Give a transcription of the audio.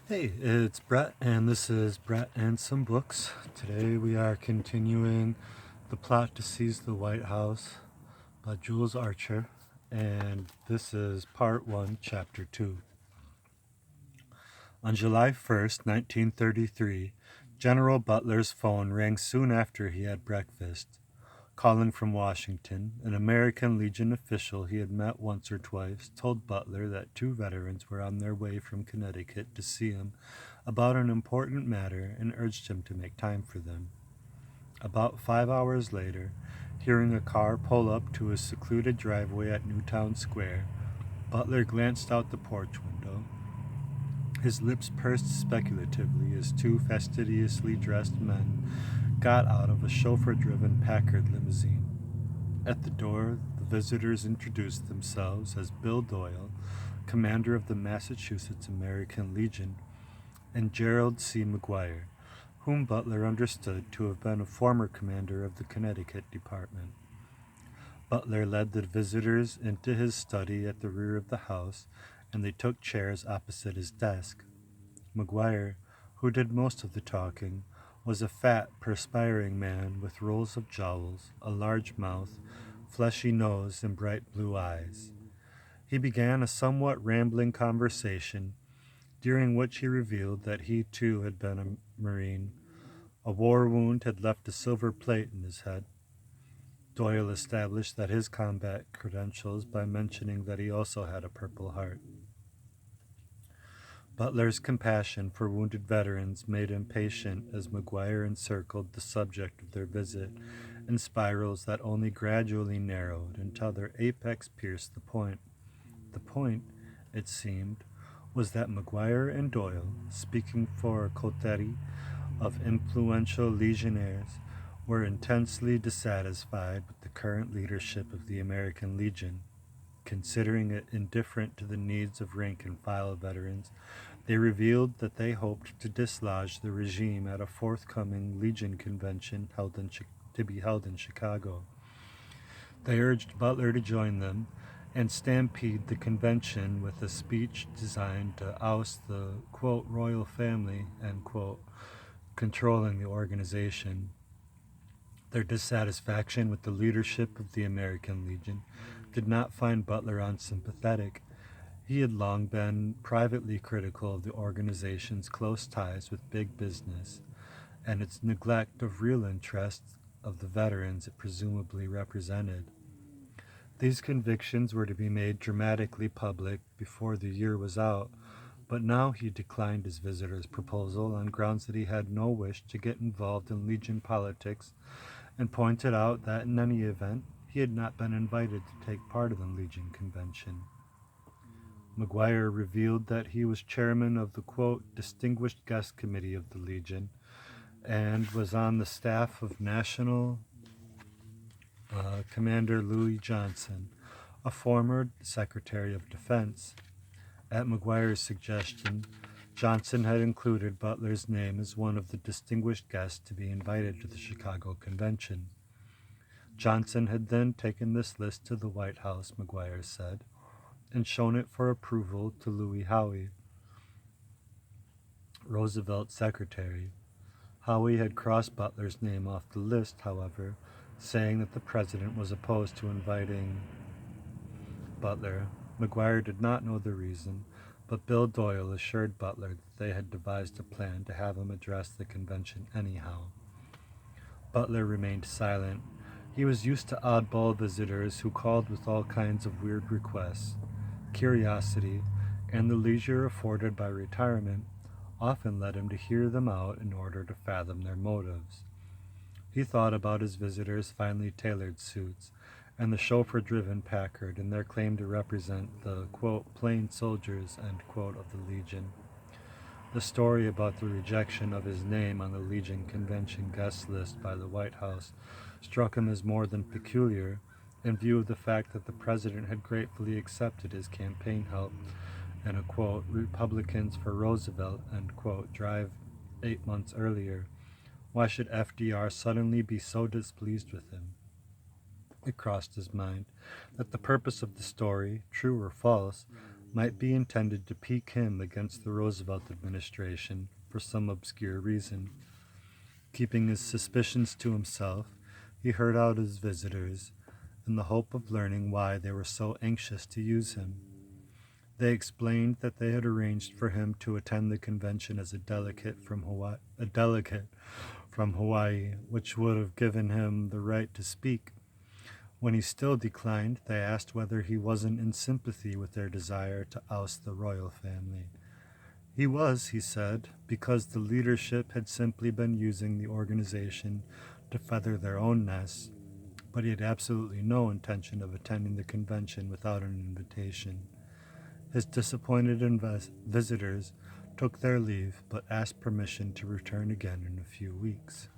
Hey, it's Brett, and this is Brett and Some Books. Today we are continuing The Plot to Seize the White House by Jules Archer, and this is Part 1, Chapter 2. On July 1st, 1933, General Butler's phone rang soon after he had breakfast. Calling from Washington, an American Legion official he had met once or twice told Butler that two veterans were on their way from Connecticut to see him about an important matter and urged him to make time for them. About 5 hours later, hearing a car pull up to his secluded driveway at Newtown Square, Butler glanced out the porch window. His lips pursed speculatively as two fastidiously dressed men got out of a chauffeur-driven Packard limousine. At the door, the visitors introduced themselves as Bill Doyle, commander of the Massachusetts American Legion, and Gerald C. McGuire, whom Butler understood to have been a former commander of the Connecticut Department. Butler led the visitors into his study at the rear of the house, and they took chairs opposite his desk. McGuire, who did most of the talking, was a fat, perspiring man with rows of jowls, a large mouth, fleshy nose, and bright blue eyes. He began a somewhat rambling conversation, during which he revealed that he too had been a Marine. A war wound had left a silver plate in his head. Doyle established that his combat credentials by mentioning that he also had a Purple Heart. Butler's compassion for wounded veterans made him patient as McGuire encircled the subject of their visit in spirals that only gradually narrowed until their apex pierced the point. The point, it seemed, was that McGuire and Doyle, speaking for a coterie of influential legionnaires, were intensely dissatisfied with the current leadership of the American Legion. Considering it indifferent to the needs of rank-and-file veterans, they revealed that they hoped to dislodge the regime at a forthcoming Legion convention to be held in Chicago. They urged Butler to join them and stampede the convention with a speech designed to oust the, quote, royal family, end quote, controlling the organization. Their dissatisfaction with the leadership of the American Legion did not find Butler unsympathetic. He had long been privately critical of the organization's close ties with big business and its neglect of real interests of the veterans it presumably represented. These convictions were to be made dramatically public before the year was out, but now he declined his visitor's proposal on grounds that he had no wish to get involved in Legion politics and pointed out that in any event he had not been invited to take part in the Legion convention. McGuire revealed that he was chairman of the, quote, distinguished guest committee of the Legion and was on the staff of National Commander Louis Johnson, a former Secretary of Defense. At McGuire's suggestion, Johnson had included Butler's name as one of the distinguished guests to be invited to the Chicago Convention. Johnson had then taken this list to the White House, McGuire said, and shown it for approval to Louis Howe, Roosevelt's secretary. Howe had crossed Butler's name off the list, however, saying that the president was opposed to inviting Butler. McGuire did not know the reason, but Bill Doyle assured Butler that they had devised a plan to have him address the convention anyhow. Butler remained silent. He was used to oddball visitors who called with all kinds of weird requests. Curiosity, and the leisure afforded by retirement, often led him to hear them out in order to fathom their motives. He thought about his visitors' finely tailored suits and the chauffeur-driven Packard and their claim to represent the, quote, plain soldiers, end quote, of the Legion. The story about the rejection of his name on the Legion convention guest list by the White House struck him as more than peculiar, in view of the fact that the president had gratefully accepted his campaign help in a, quote, Republicans for Roosevelt, end quote, drive 8 months earlier. Why should FDR suddenly be so displeased with him? It crossed his mind that the purpose of the story, true or false, might be intended to pique him against the Roosevelt administration for some obscure reason. Keeping his suspicions to himself, he heard out his visitors in the hope of learning why they were so anxious to use him. They explained that they had arranged for him to attend the convention as a delegate from Hawaii, which would have given him the right to speak. When he still declined, they asked whether he wasn't in sympathy with their desire to oust the royal family. He was, he said, because the leadership had simply been using the organization to feather their own nests, but he had absolutely no intention of attending the convention without an invitation. His disappointed visitors took their leave, but asked permission to return again in a few weeks.